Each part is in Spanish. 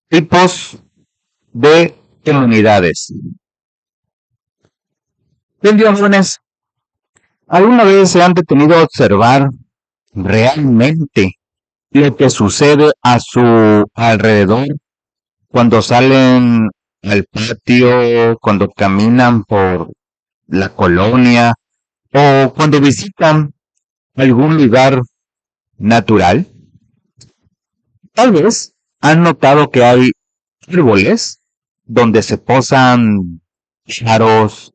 Tipos de comunidades. Bien, jóvenes, ¿alguna vez se han detenido a observar realmente lo que sucede a su alrededor cuando salen al patio, cuando caminan por la colonia o cuando visitan algún lugar natural? Tal vez han notado que hay árboles donde se posan pájaros,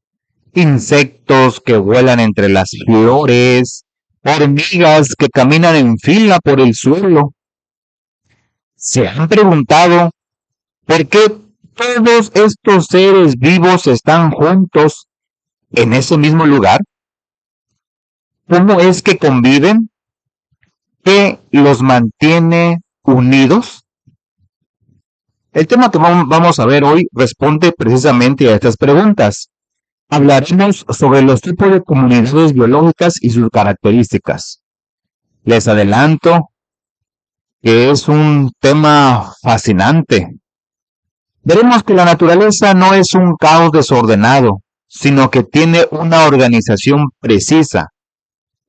insectos que vuelan entre las flores, hormigas que caminan en fila por el suelo. ¿Se han preguntado por qué todos estos seres vivos están juntos en ese mismo lugar? ¿Cómo es que conviven? ¿Qué los mantiene unidos? El tema que vamos a ver hoy responde precisamente a estas preguntas. Hablaremos sobre los tipos de comunidades biológicas y sus características. Les adelanto que es un tema fascinante. Veremos que la naturaleza no es un caos desordenado, sino que tiene una organización precisa,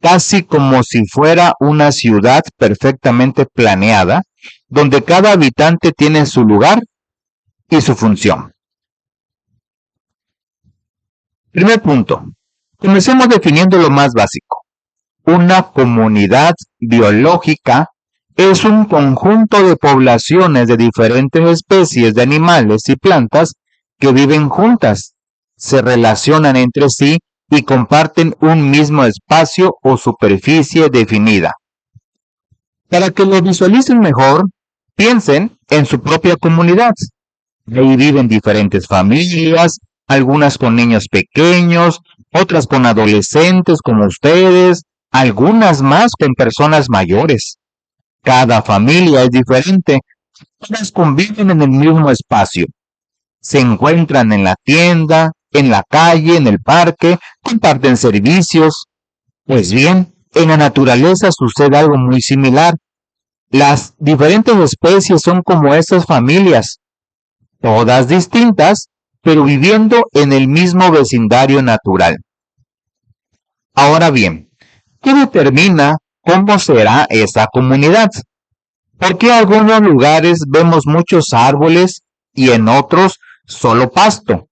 casi como si fuera una ciudad perfectamente planeada, donde cada habitante tiene su lugar y su función. Primer punto. Comencemos definiendo lo más básico. Una comunidad biológica es un conjunto de poblaciones de diferentes especies de animales y plantas que viven juntas, se relacionan entre sí y comparten un mismo espacio o superficie definida. Para que lo visualicen mejor, piensen en su propia comunidad. Ahí viven diferentes familias, algunas con niños pequeños, otras con adolescentes como ustedes, algunas más con personas mayores. Cada familia es diferente, todas conviven en el mismo espacio. Se encuentran en la tienda, en la calle, en el parque, comparten servicios. Pues bien, en la naturaleza sucede algo muy similar. Las diferentes especies son como esas familias, todas distintas, pero viviendo en el mismo vecindario natural. Ahora bien, ¿qué determina cómo será esa comunidad? ¿Por qué en algunos lugares vemos muchos árboles y en otros solo pasto?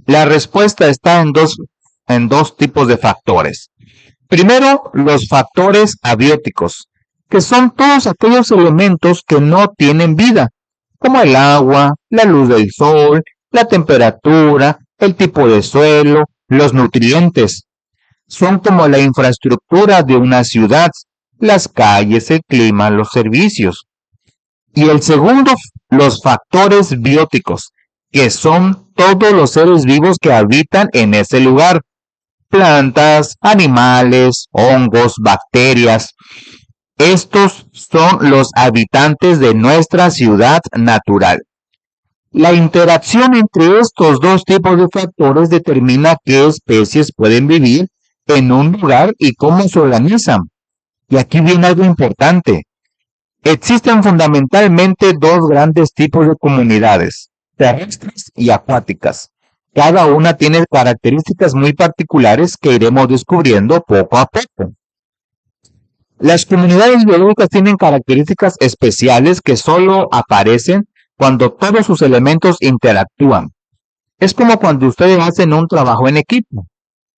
La respuesta está en dos tipos de factores. Primero, los factores abióticos, que son todos aquellos elementos que no tienen vida, como el agua, la luz del sol, la temperatura, el tipo de suelo, los nutrientes. Son como la infraestructura de una ciudad, las calles, el clima, los servicios. Y el segundo, los factores bióticos, que son todos los seres vivos que habitan en ese lugar. Plantas, animales, hongos, bacterias. Estos son los habitantes de nuestra ciudad natural. La interacción entre estos dos tipos de factores determina qué especies pueden vivir en un lugar y cómo se organizan. Y aquí viene algo importante. Existen fundamentalmente dos grandes tipos de comunidades, terrestres y acuáticas. Cada una tiene características muy particulares que iremos descubriendo poco a poco. Las comunidades biológicas tienen características especiales que solo aparecen cuando todos sus elementos interactúan. Es como cuando ustedes hacen un trabajo en equipo.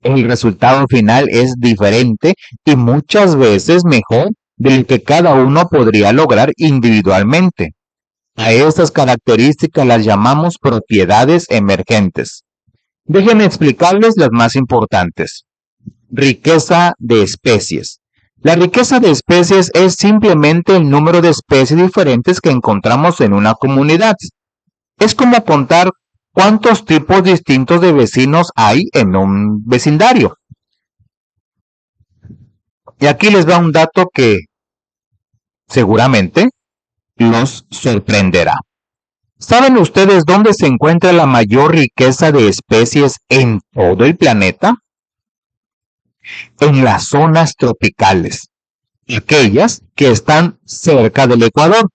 El resultado final es diferente y muchas veces mejor de lo que cada uno podría lograr individualmente. A estas características las llamamos propiedades emergentes. Déjenme explicarles las más importantes. Riqueza de especies. La riqueza de especies es simplemente el número de especies diferentes que encontramos en una comunidad. Es como contar cuántos tipos distintos de vecinos hay en un vecindario. Y aquí les va un dato que seguramente los sorprenderá. ¿Saben ustedes dónde se encuentra la mayor riqueza de especies en todo el planeta? En las zonas tropicales, aquellas que están cerca del Ecuador.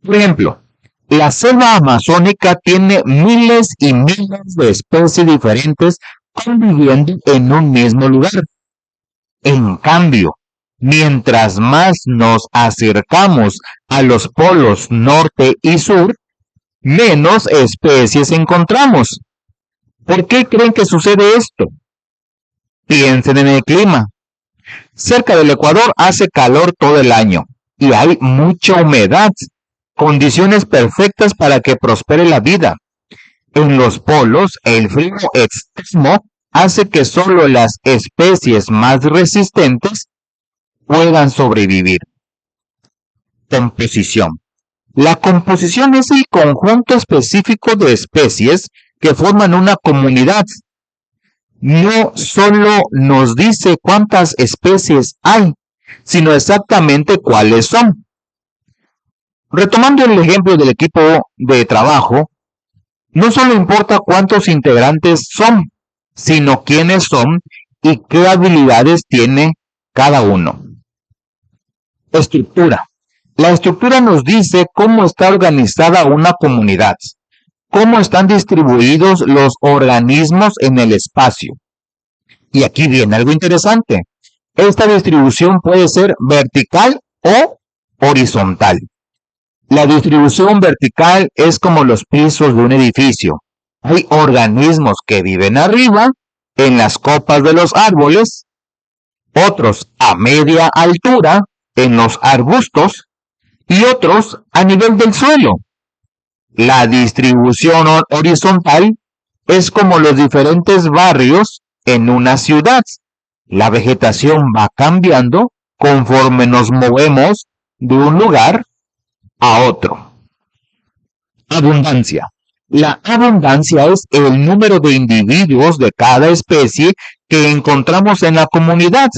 Por ejemplo, La selva amazónica tiene miles y miles de especies diferentes conviviendo en un mismo lugar. En cambio, mientras más nos acercamos a los polos norte y sur, menos especies encontramos. ¿Por qué creen que sucede esto? Piensen en el clima. Cerca del Ecuador hace calor todo el año y hay mucha humedad, condiciones perfectas para que prospere la vida. En los polos, el frío extremo hace que solo las especies más resistentes puedan sobrevivir. Composición. La composición es el conjunto específico de especies que forman una comunidad. No solo nos dice cuántas especies hay, sino exactamente cuáles son. Retomando el ejemplo del equipo de trabajo, no solo importa cuántos integrantes son, sino quiénes son y qué habilidades tiene cada uno. Estructura. La estructura nos dice cómo está organizada una comunidad, cómo están distribuidos los organismos en el espacio. Y aquí viene algo interesante. Esta distribución puede ser vertical o horizontal. La distribución vertical es como los pisos de un edificio. Hay organismos que viven arriba, en las copas de los árboles, otros a media altura, en los arbustos, y otros a nivel del suelo. La distribución horizontal es como los diferentes barrios en una ciudad. La vegetación va cambiando conforme nos movemos de un lugar a otro. Abundancia. La abundancia es el número de individuos de cada especie que encontramos en la comunidad.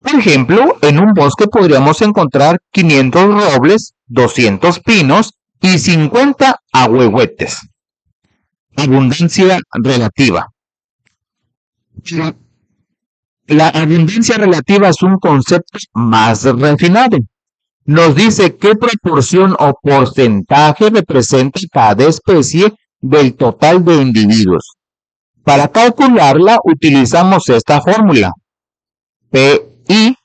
Por ejemplo, en un bosque podríamos encontrar 500 robles, 200 pinos y 50 ahuehuetes. Abundancia relativa. La abundancia relativa es un concepto más refinado. Nos dice qué proporción o porcentaje representa cada especie del total de individuos. Para calcularla utilizamos esta fórmula. PI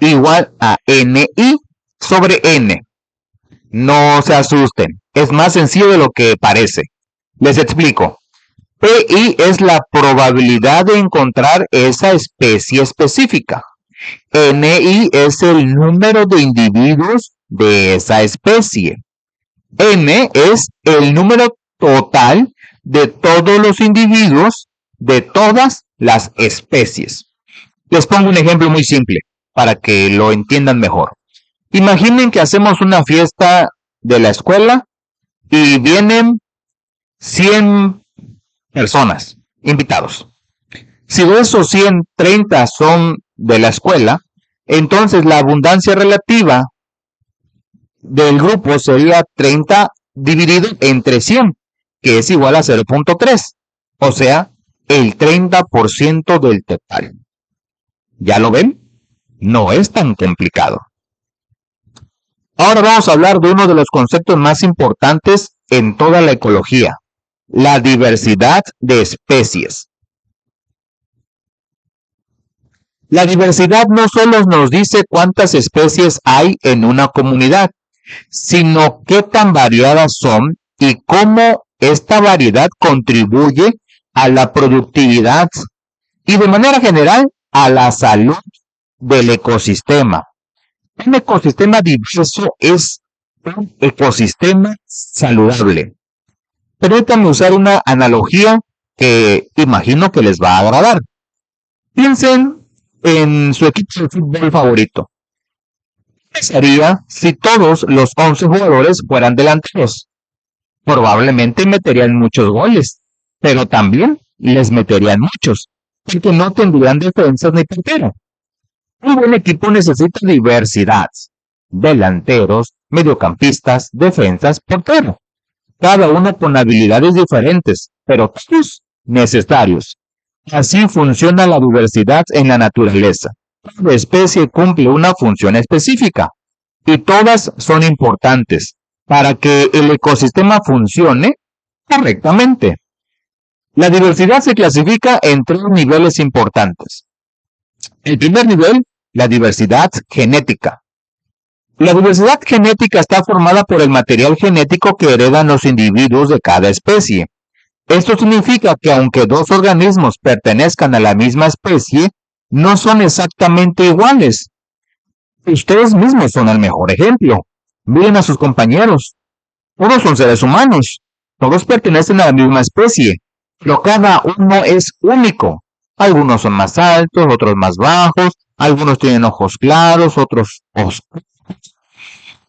igual a NI sobre N. No se asusten, es más sencillo de lo que parece. Les explico. PI es la probabilidad de encontrar esa especie específica. NI es el número de individuos de esa especie. N es el número total de todos los individuos de todas las especies. Les pongo un ejemplo muy simple para que lo entiendan mejor. Imaginen que hacemos una fiesta de la escuela y vienen 100 personas, invitados. Si de esos 100, 30 son de la escuela, entonces la abundancia relativa del grupo sería 30 dividido entre 100, que es igual a 0.3, o sea, el 30% del total. ¿Ya lo ven? No es tan complicado. Ahora vamos a hablar de uno de los conceptos más importantes en toda la ecología, la diversidad de especies. La diversidad no solo nos dice cuántas especies hay en una comunidad, sino qué tan variadas son y cómo esta variedad contribuye a la productividad y de manera general a la salud del ecosistema. Un ecosistema diverso es un ecosistema saludable. Permítanme usar una analogía que imagino que les va a agradar. Piensen en su equipo de fútbol favorito. ¿Qué pasaría si todos los 11 jugadores fueran delanteros? Probablemente meterían muchos goles, pero también les meterían muchos, porque no tendrían defensas ni portero. Un buen equipo necesita diversidad. Delanteros, mediocampistas, defensas, portero. Cada uno con habilidades diferentes, pero todos necesarios. Así funciona la diversidad en la naturaleza. Cada especie cumple una función específica y todas son importantes. para que el ecosistema funcione correctamente. La diversidad se clasifica en 3 niveles importantes. El primer nivel, la diversidad genética. La diversidad genética está formada por el material genético que heredan los individuos de cada especie. Esto significa que aunque 2 organismos pertenezcan a la misma especie, no son exactamente iguales. Ustedes mismos son el mejor ejemplo. Miren a sus compañeros. Todos son seres humanos. Todos pertenecen a la misma especie, pero cada uno es único. Algunos son más altos, otros más bajos, algunos tienen ojos claros, otros oscuros.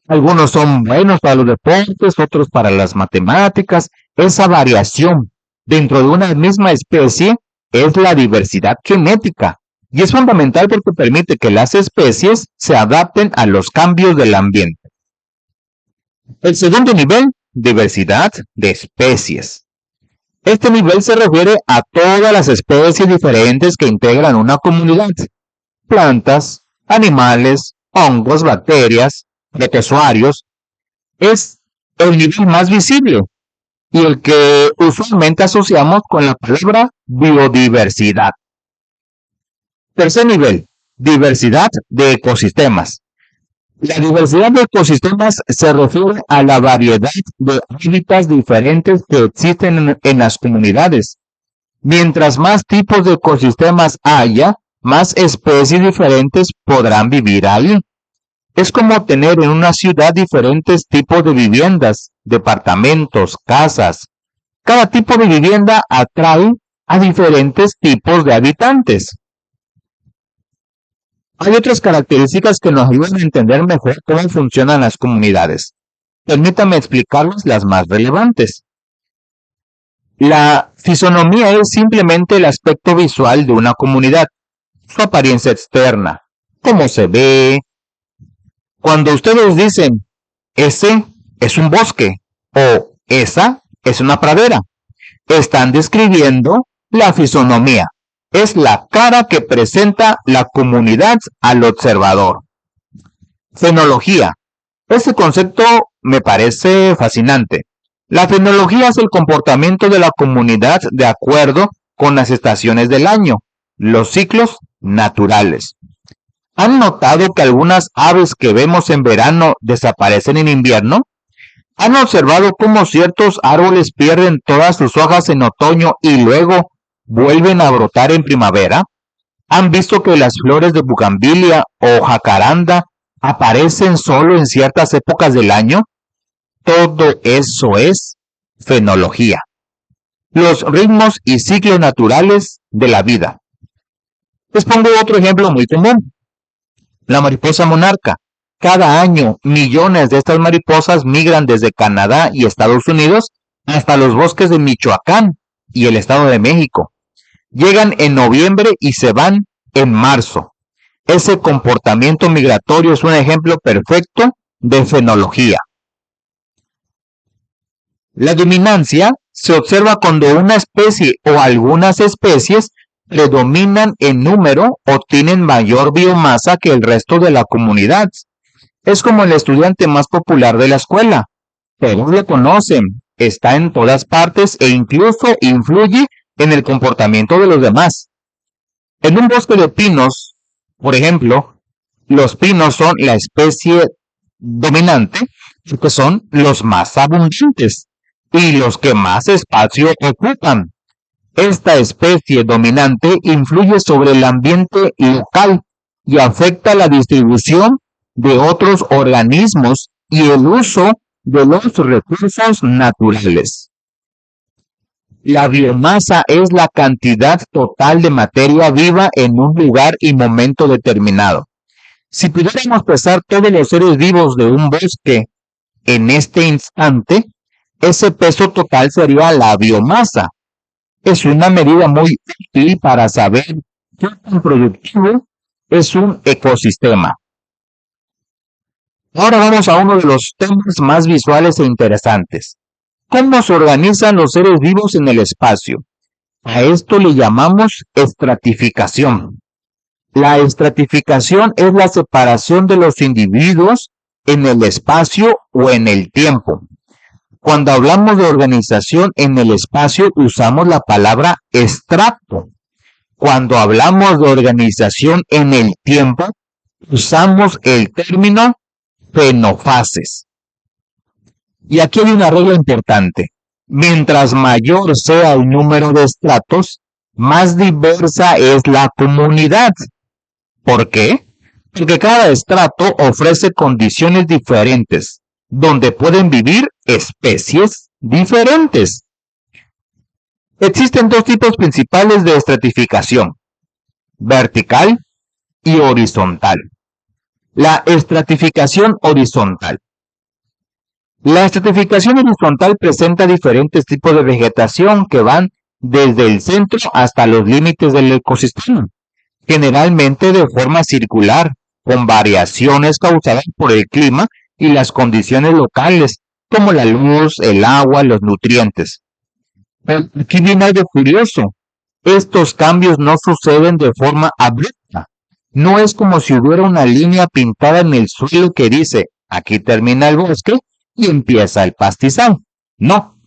Algunos son buenos para los deportes, otros para las matemáticas. Esa variación dentro de una misma especie es la diversidad genética y es fundamental porque permite que las especies se adapten a los cambios del ambiente. El segundo nivel, diversidad de especies. Este nivel se refiere a todas las especies diferentes que integran una comunidad. Plantas, animales, hongos, bacterias, protozoarios. Es el nivel más visible y el que usualmente asociamos con la palabra biodiversidad. Tercer nivel, diversidad de ecosistemas. La diversidad de ecosistemas se refiere a la variedad de hábitats diferentes que existen en las comunidades. Mientras más tipos de ecosistemas haya, más especies diferentes podrán vivir ahí. Es como tener en una ciudad diferentes tipos de viviendas, departamentos, casas. Cada tipo de vivienda atrae a diferentes tipos de habitantes. Hay otras características que nos ayudan a entender mejor cómo funcionan las comunidades. Permítame explicarles las más relevantes. La fisonomía es simplemente el aspecto visual de una comunidad, su apariencia externa, cómo se ve. Cuando ustedes dicen, ese es un bosque o esa es una pradera, están describiendo la fisonomía. Es la cara que presenta la comunidad al observador. Fenología. Este concepto me parece fascinante. La fenología es el comportamiento de la comunidad de acuerdo con las estaciones del año, los ciclos naturales. ¿Han notado que algunas aves que vemos en verano desaparecen en invierno? ¿Han observado cómo ciertos árboles pierden todas sus hojas en otoño y luego vuelven a brotar en primavera? ¿Han visto que las flores de bugambilia o jacaranda aparecen solo en ciertas épocas del año? Todo eso es fenología. Los ritmos y ciclos naturales de la vida. Les pongo otro ejemplo muy común. La mariposa monarca. Cada año, millones de estas mariposas migran desde Canadá y Estados Unidos hasta los bosques de Michoacán y el Estado de México. Llegan en noviembre y se van en marzo. Ese comportamiento migratorio es un ejemplo perfecto de fenología. La dominancia se observa cuando una especie o algunas especies predominan en número o tienen mayor biomasa que el resto de la comunidad. Es como el estudiante más popular de la escuela. Todos lo conocen, está en todas partes e incluso influye en el comportamiento de los demás. En un bosque de pinos, por ejemplo, los pinos son la especie dominante porque son los más abundantes y los que más espacio ocupan. Esta especie dominante influye sobre el ambiente local y afecta la distribución de otros organismos y el uso de los recursos naturales. La biomasa es la cantidad total de materia viva en un lugar y momento determinado. Si pudiéramos pesar todos los seres vivos de un bosque en este instante, ese peso total sería la biomasa. Es una medida muy útil para saber qué tan productivo es un ecosistema. Ahora vamos a uno de los temas más visuales e interesantes. ¿Cómo se organizan los seres vivos en el espacio? A esto le llamamos estratificación. La estratificación es la separación de los individuos en el espacio o en el tiempo. Cuando hablamos de organización en el espacio, usamos la palabra estrato. Cuando hablamos de organización en el tiempo, usamos el término fenofases. Y aquí hay una regla importante. Mientras mayor sea el número de estratos, más diversa es la comunidad. ¿Por qué? Porque cada estrato ofrece condiciones diferentes, donde pueden vivir especies diferentes. Existen dos tipos principales de estratificación: vertical y horizontal. La estratificación horizontal. La estratificación horizontal presenta diferentes tipos de vegetación que van desde el centro hasta los límites del ecosistema, generalmente de forma circular, con variaciones causadas por el clima y las condiciones locales, como la luz, el agua, los nutrientes. Pero aquí viene algo curioso. Estos cambios no suceden de forma abrupta. No es como si hubiera una línea pintada en el suelo que dice, aquí termina el bosque y empieza el pastizal. No,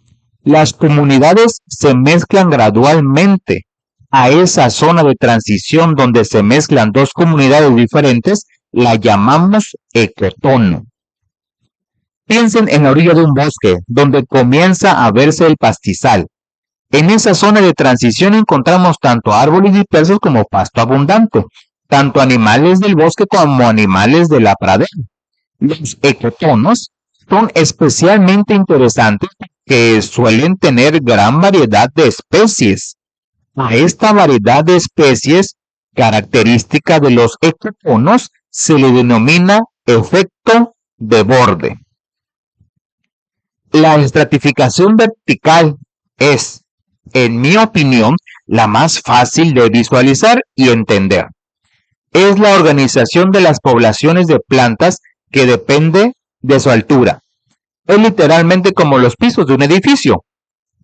las comunidades se mezclan gradualmente. A esa zona de transición donde se mezclan dos comunidades diferentes, la llamamos ecotono. Piensen en la orilla de un bosque, donde comienza a verse el pastizal. En esa zona de transición encontramos tanto árboles dispersos como pasto abundante, tanto animales del bosque como animales de la pradera. Los ecotonos son especialmente interesantes porque suelen tener gran variedad de especies. A esta variedad de especies, característica de los ecotonos, se le denomina efecto de borde. La estratificación vertical es, en mi opinión, la más fácil de visualizar y entender. Es la organización de las poblaciones de plantas que depende de su altura. Es literalmente como los pisos de un edificio.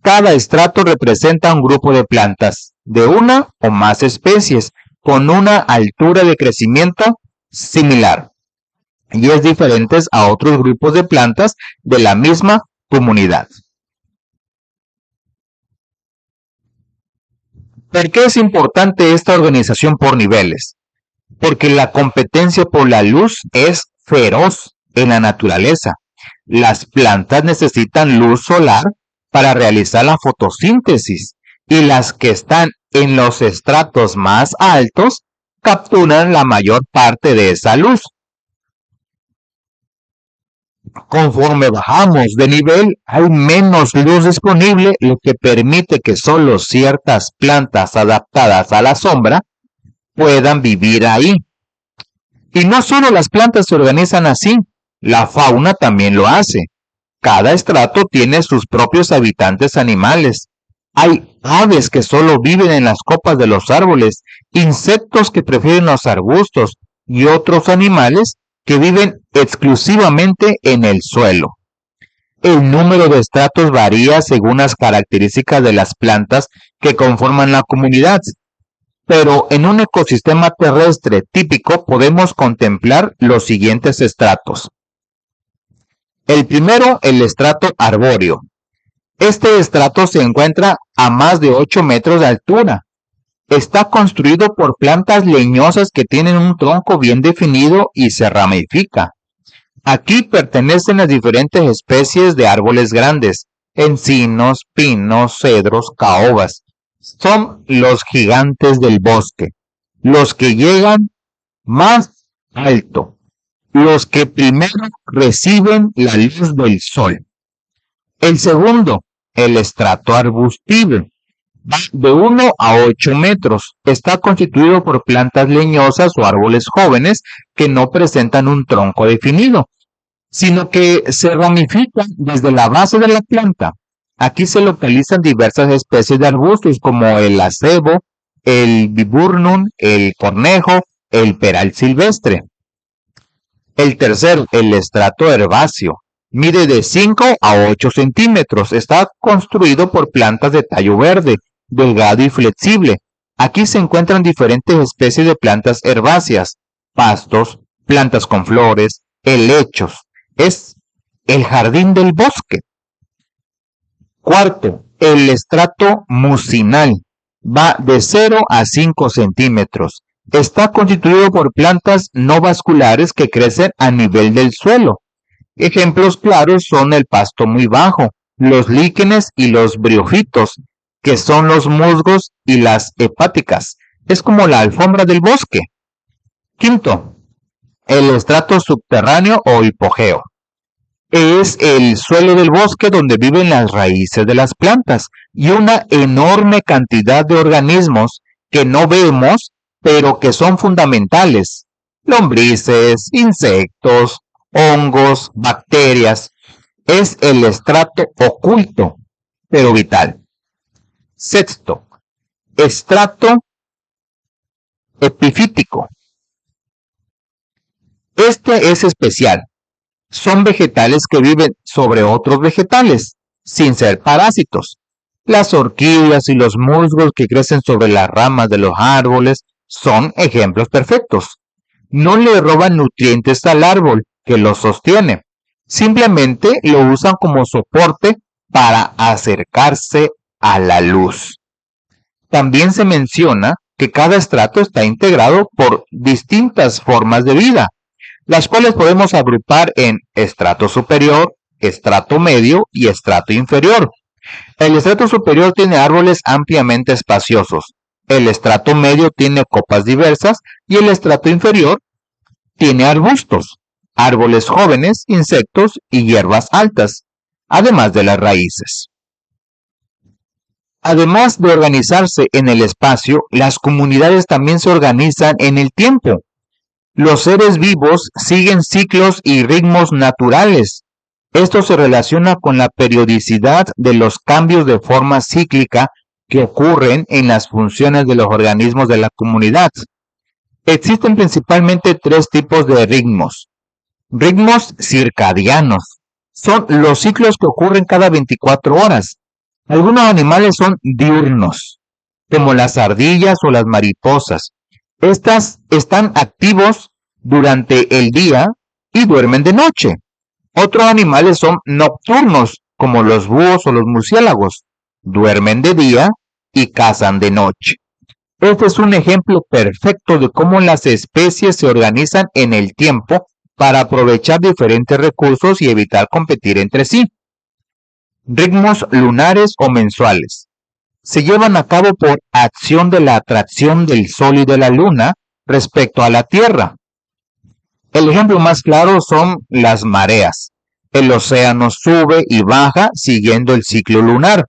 Cada estrato representa un grupo de plantas, de una o más especies, con una altura de crecimiento similar, y es diferente a otros grupos de plantas de la misma comunidad. ¿Por qué es importante esta organización por niveles? Porque la competencia por la luz es feroz en la naturaleza. Las plantas necesitan luz solar para realizar la fotosíntesis, y las que están en los estratos más altos capturan la mayor parte de esa luz. Conforme bajamos de nivel, hay menos luz disponible, lo que permite que solo ciertas plantas adaptadas a la sombra puedan vivir ahí. Y no solo las plantas se organizan así, la fauna también lo hace. Cada estrato tiene sus propios habitantes animales. Hay aves que solo viven en las copas de los árboles, insectos que prefieren los arbustos y otros animales que viven exclusivamente en el suelo. El número de estratos varía según las características de las plantas que conforman la comunidad, pero en un ecosistema terrestre típico podemos contemplar los siguientes estratos. El primero, el estrato arbóreo. Este estrato se encuentra a más de 8 metros de altura. Está construido por plantas leñosas que tienen un tronco bien definido y se ramifica. Aquí pertenecen las diferentes especies de árboles grandes: encinos, pinos, cedros, caobas. Son los gigantes del bosque, los que llegan más alto, los que primero reciben la luz del sol. El segundo, el estrato arbustivo, va de 1 a 8 metros. Está constituido por plantas leñosas o árboles jóvenes que no presentan un tronco definido, sino que se ramifican desde la base de la planta. Aquí se localizan diversas especies de arbustos como el acebo, el viburnum, el cornejo, el peral silvestre. El tercero, el estrato herbáceo, mide de 5 a 8 centímetros. Está construido por plantas de tallo verde, delgado y flexible. Aquí se encuentran diferentes especies de plantas herbáceas, pastos, plantas con flores, helechos. Es el jardín del bosque. Cuarto, el estrato mucinal. Va de 0 a 5 centímetros. Está constituido por plantas no vasculares que crecen a nivel del suelo. Ejemplos claros son el pasto muy bajo, los líquenes y los briófitos, que son los musgos y las hepáticas. Es como la alfombra del bosque. Quinto, el estrato subterráneo o hipogeo. Es el suelo del bosque donde viven las raíces de las plantas y una enorme cantidad de organismos que no vemos, pero que son fundamentales. Lombrices, insectos, hongos, bacterias. Es el estrato oculto, pero vital. Sexto, estrato epifítico. Este es especial. Son vegetales que viven sobre otros vegetales, sin ser parásitos. Las orquídeas y los musgos que crecen sobre las ramas de los árboles son ejemplos perfectos. No le roban nutrientes al árbol que los sostiene. Simplemente lo usan como soporte para acercarse a la luz. También se menciona que cada estrato está integrado por distintas formas de vida, las cuales podemos agrupar en estrato superior, estrato medio y estrato inferior. El estrato superior tiene árboles ampliamente espaciosos, el estrato medio tiene copas diversas y el estrato inferior tiene arbustos, árboles jóvenes, insectos y hierbas altas, además de las raíces. Además de organizarse en el espacio, las comunidades también se organizan en el tiempo. Los seres vivos siguen ciclos y ritmos naturales. Esto se relaciona con la periodicidad de los cambios de forma cíclica que ocurren en las funciones de los organismos de la comunidad. Existen principalmente 3 tipos de ritmos. Ritmos circadianos. Son los ciclos que ocurren cada 24 horas. Algunos animales son diurnos, como las ardillas o las mariposas. Estas están activos durante el día y duermen de noche. Otros animales son nocturnos, como los búhos o los murciélagos. Duermen de día y cazan de noche. Este es un ejemplo perfecto de cómo las especies se organizan en el tiempo para aprovechar diferentes recursos y evitar competir entre sí. Ritmos lunares o mensuales. Se llevan a cabo por acción de la atracción del Sol y de la Luna respecto a la Tierra. El ejemplo más claro son las mareas. El océano sube y baja siguiendo el ciclo lunar.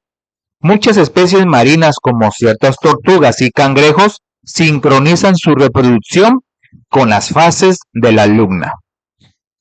Muchas especies marinas como ciertas tortugas y cangrejos sincronizan su reproducción con las fases de la luna.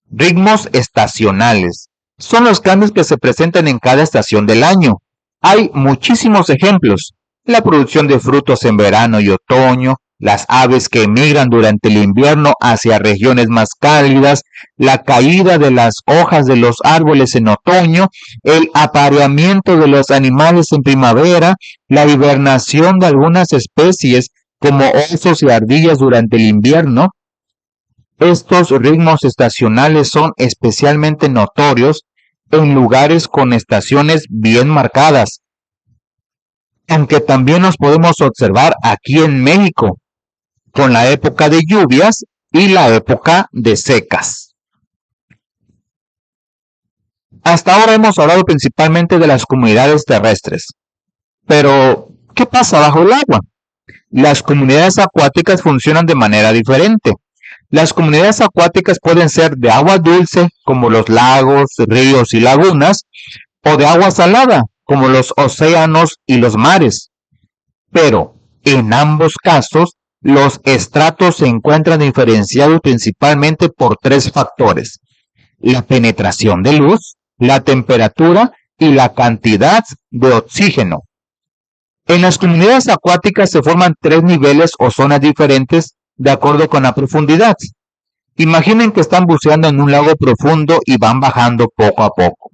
Ritmos estacionales. Son los cambios que se presentan en cada estación del año. Hay muchísimos ejemplos. La producción de frutos en verano y otoño, las aves que emigran durante el invierno hacia regiones más cálidas, la caída de las hojas de los árboles en otoño, el apareamiento de los animales en primavera, la hibernación de algunas especies como osos y ardillas durante el invierno. Estos ritmos estacionales son especialmente notorios en lugares con estaciones bien marcadas, aunque también los podemos observar aquí en México, con la época de lluvias y la época de secas. Hasta ahora hemos hablado principalmente de las comunidades terrestres, pero ¿qué pasa bajo el agua? Las comunidades acuáticas funcionan de manera diferente. Las comunidades acuáticas pueden ser de agua dulce, como los lagos, ríos y lagunas, o de agua salada, como los océanos y los mares. Pero, en ambos casos, los estratos se encuentran diferenciados principalmente por 3 factores: la penetración de luz, la temperatura y la cantidad de oxígeno. En las comunidades acuáticas se forman 3 niveles o zonas diferentes de acuerdo con la profundidad. Imaginen que están buceando en un lago profundo y van bajando poco a poco.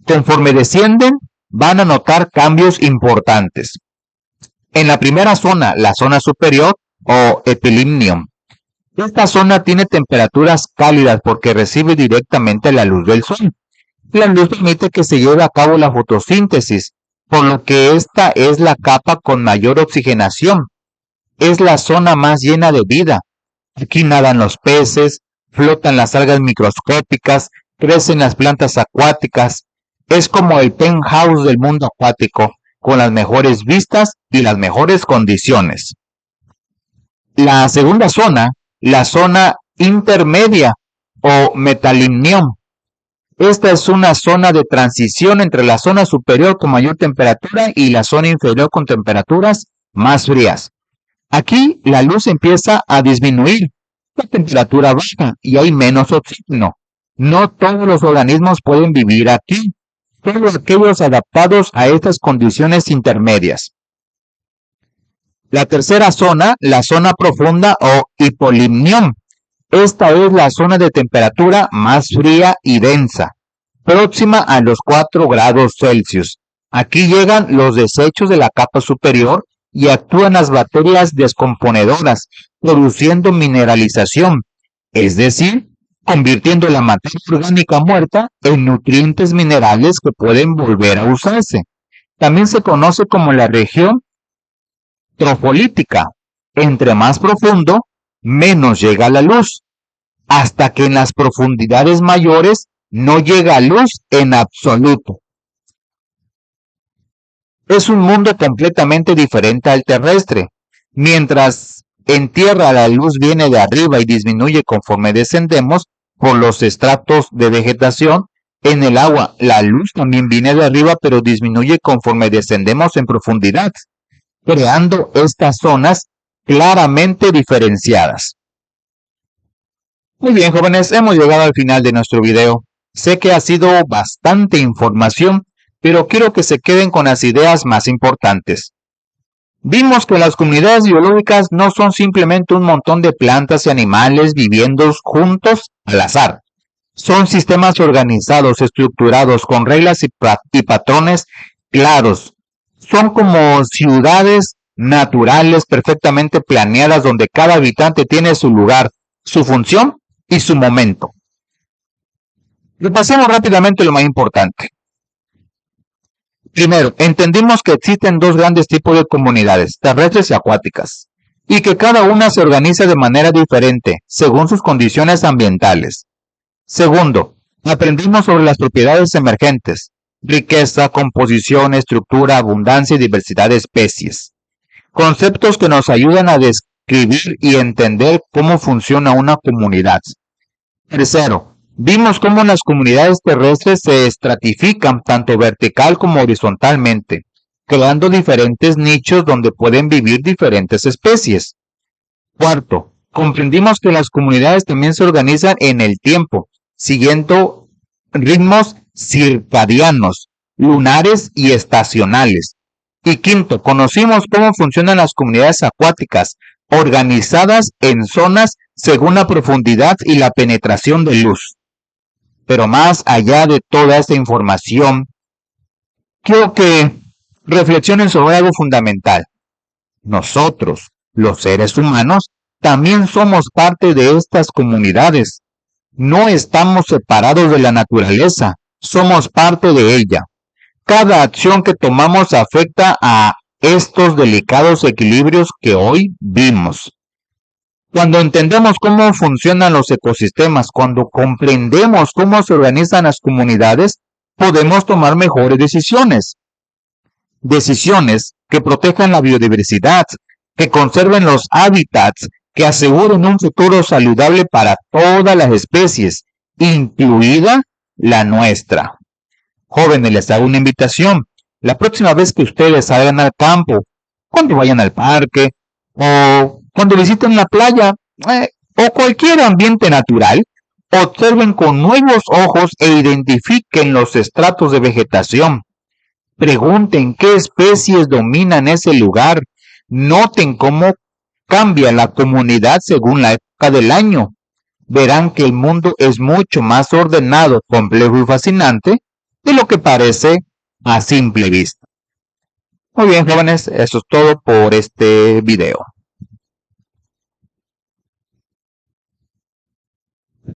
Conforme descienden, van a notar cambios importantes. En la primera zona, la zona superior o epilimnium, Esta zona tiene temperaturas cálidas porque recibe directamente la luz del sol. La luz permite que se lleve a cabo la fotosíntesis, por lo que esta es la capa con mayor oxigenación. Es la zona más llena de vida. Aquí nadan los peces, flotan las algas microscópicas, crecen las plantas acuáticas. Es como el penthouse del mundo acuático, con las mejores vistas y las mejores condiciones. La segunda zona, la zona intermedia o metalimnión. Esta es una zona de transición entre la zona superior con mayor temperatura y la zona inferior con temperaturas más frías. Aquí la luz empieza a disminuir, la temperatura baja y hay menos oxígeno. No todos los organismos pueden vivir aquí, solo aquellos adaptados a estas condiciones intermedias. La tercera zona, la zona profunda o hipolimnión. Esta es la zona de temperatura más fría y densa, próxima a los 4 grados Celsius. Aquí llegan los desechos de la capa superior y actúan las bacterias descomponedoras, produciendo mineralización, es decir, convirtiendo la materia orgánica muerta en nutrientes minerales que pueden volver a usarse. También se conoce como la región trofolítica. Entre más profundo, menos llega la luz, hasta que en las profundidades mayores no llega luz en absoluto. Es un mundo completamente diferente al terrestre. Mientras en tierra la luz viene de arriba y disminuye conforme descendemos por los estratos de vegetación, en el agua la luz también viene de arriba pero disminuye conforme descendemos en profundidad, creando estas zonas claramente diferenciadas. Muy bien, jóvenes, hemos llegado al final de nuestro video. Sé que ha sido bastante información, pero quiero que se queden con las ideas más importantes. Vimos que las comunidades biológicas no son simplemente un montón de plantas y animales viviendo juntos al azar. Son sistemas organizados, estructurados, con reglas y patrones claros. Son como ciudades naturales perfectamente planeadas donde cada habitante tiene su lugar, su función y su momento. Repasemos rápidamente lo más importante. Primero, entendimos que existen dos grandes tipos de comunidades, terrestres y acuáticas, y que cada una se organiza de manera diferente, según sus condiciones ambientales. Segundo, aprendimos sobre las propiedades emergentes, riqueza, composición, estructura, abundancia y diversidad de especies. Conceptos que nos ayudan a describir y entender cómo funciona una comunidad. Tercero, vimos cómo las comunidades terrestres se estratifican tanto vertical como horizontalmente, creando diferentes nichos donde pueden vivir diferentes especies. Cuarto, comprendimos que las comunidades también se organizan en el tiempo, siguiendo ritmos circadianos, lunares y estacionales. Y quinto, conocimos cómo funcionan las comunidades acuáticas, organizadas en zonas según la profundidad y la penetración de luz. Pero más allá de toda esta información, quiero que reflexionen sobre algo fundamental. Nosotros, los seres humanos, también somos parte de estas comunidades. No estamos separados de la naturaleza, somos parte de ella. Cada acción que tomamos afecta a estos delicados equilibrios que hoy vimos. Cuando entendemos cómo funcionan los ecosistemas, cuando comprendemos cómo se organizan las comunidades, podemos tomar mejores decisiones. Decisiones que protejan la biodiversidad, que conserven los hábitats, que aseguren un futuro saludable para todas las especies, incluida la nuestra. Jóvenes, les hago una invitación. La próxima vez que ustedes salgan al campo, cuando vayan al parque, o cuando visiten la playa, o cualquier ambiente natural, observen con nuevos ojos e identifiquen los estratos de vegetación. Pregunten qué especies dominan ese lugar. Noten cómo cambia la comunidad según la época del año. Verán que el mundo es mucho más ordenado, complejo y fascinante de lo que parece a simple vista. Muy bien, jóvenes, eso es todo por este video.